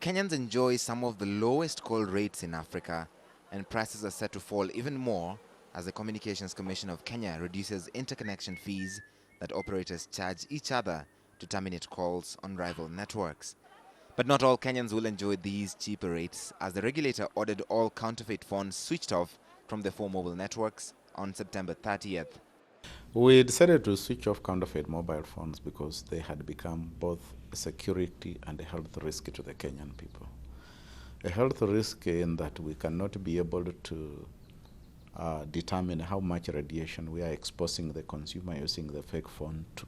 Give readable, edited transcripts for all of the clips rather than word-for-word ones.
Kenyans enjoy some of the lowest call rates in Africa, and prices are set to fall even more as the Communications Commission of Kenya reduces interconnection fees that operators charge each other to terminate calls on rival networks. But not all Kenyans will enjoy these cheaper rates, as the regulator ordered all counterfeit phones switched off from the 4 mobile networks on September 30th. We decided to switch off counterfeit mobile phones because they had become both a security and a health risk to the Kenyan people. A health risk in that we cannot be able to determine how much radiation we are exposing the consumer using the fake phone to.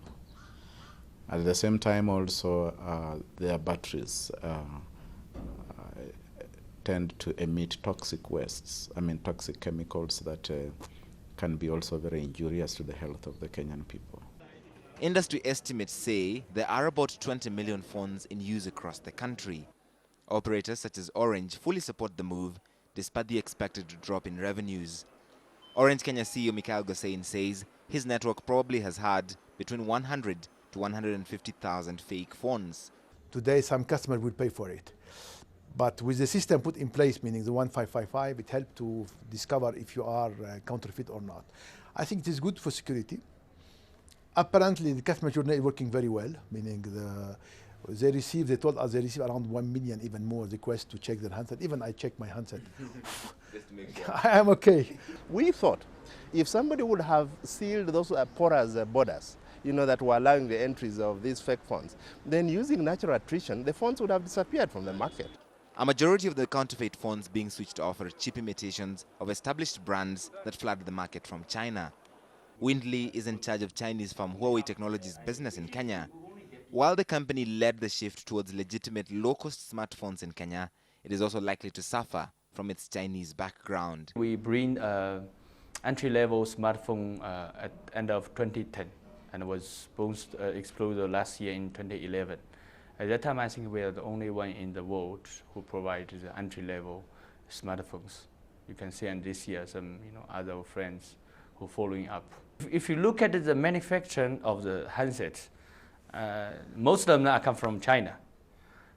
At the same time also, their batteries tend to emit toxic wastes, toxic chemicals that can be also very injurious to the health of the Kenyan people. Industry estimates say there are about 20 million phones in use across the country. Operators such as Orange fully support the move, despite the expected drop in revenues. Orange Kenya CEO Mikhail Gosain says his network probably has had between 100 to 150,000 fake phones. Today, some customer will pay for it. But with the system put in place, meaning the 1555, it helped to discover if you are counterfeit or not. I think it is good for security. Apparently, the customer journey is working very well, meaning they told us they receive around 1 million, even more requests to check their handset. Even I check my handset. Just to make sure. I am okay. We thought if somebody would have sealed those porous borders, that were allowing the entries of these fake phones, then using natural attrition, the phones would have disappeared from the market. A majority of the counterfeit phones being switched off are cheap imitations of established brands that flood the market from China. Windley is in charge of Chinese firm Huawei Technologies business in Kenya. While the company led the shift towards legitimate low-cost smartphones in Kenya, it is also likely to suffer from its Chinese background. We bring entry-level smartphone at end of 2010 and was exploded last year in 2011. At that time, I think we are the only one in the world who provides the entry-level smartphones. You can see, and this year some other friends who are following up. If you look at the manufacturing of the handsets, most of them come from China.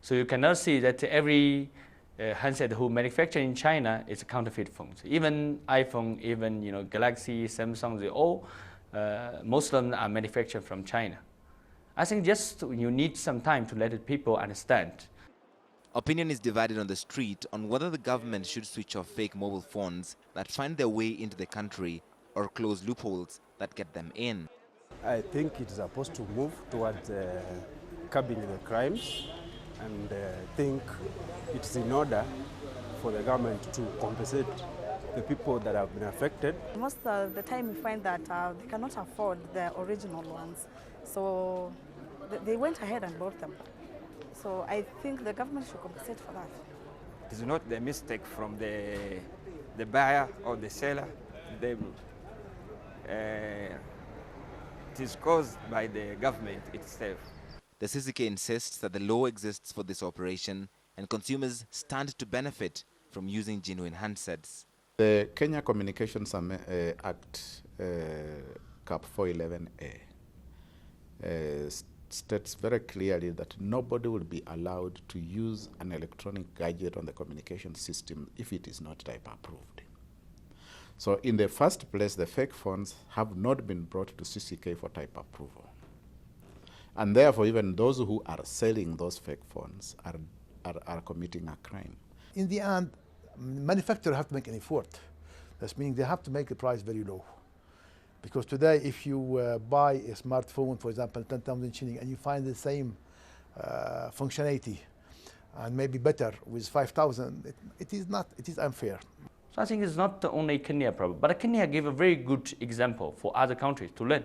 So you cannot see that every handset who manufactured in China is counterfeit phones. Even iPhone, even Galaxy, Samsung, most of them are manufactured from China. I think just you need some time to let people understand. Opinion is divided on the street on whether the government should switch off fake mobile phones that find their way into the country or close loopholes that get them in. I think it's supposed to move towards curbing the crimes, and think it's in order for the government to compensate the people that have been affected. Most of the time we find that they cannot afford the original ones, so they went ahead and bought them. So I think the government should compensate for that. It is not the mistake from the buyer or the seller. It is caused by the government itself. The CCK insists that the law exists for this operation and consumers stand to benefit from using genuine handsets. The Kenya Communications Act, Cap 411A, states very clearly that nobody will be allowed to use an electronic gadget on the communication system if it is not type approved. So in the first place, the fake phones have not been brought to CCK for type approval. And therefore, even those who are selling those fake phones are committing a crime. In the end, manufacturers have to make an effort. That means they have to make the price very low. Because today, if you buy a smartphone, for example, 10,000 shilling, and you find the same functionality, and maybe better with 5,000, it is unfair. So I think it's not only Kenya problem, but Kenya gave a very good example for other countries to learn.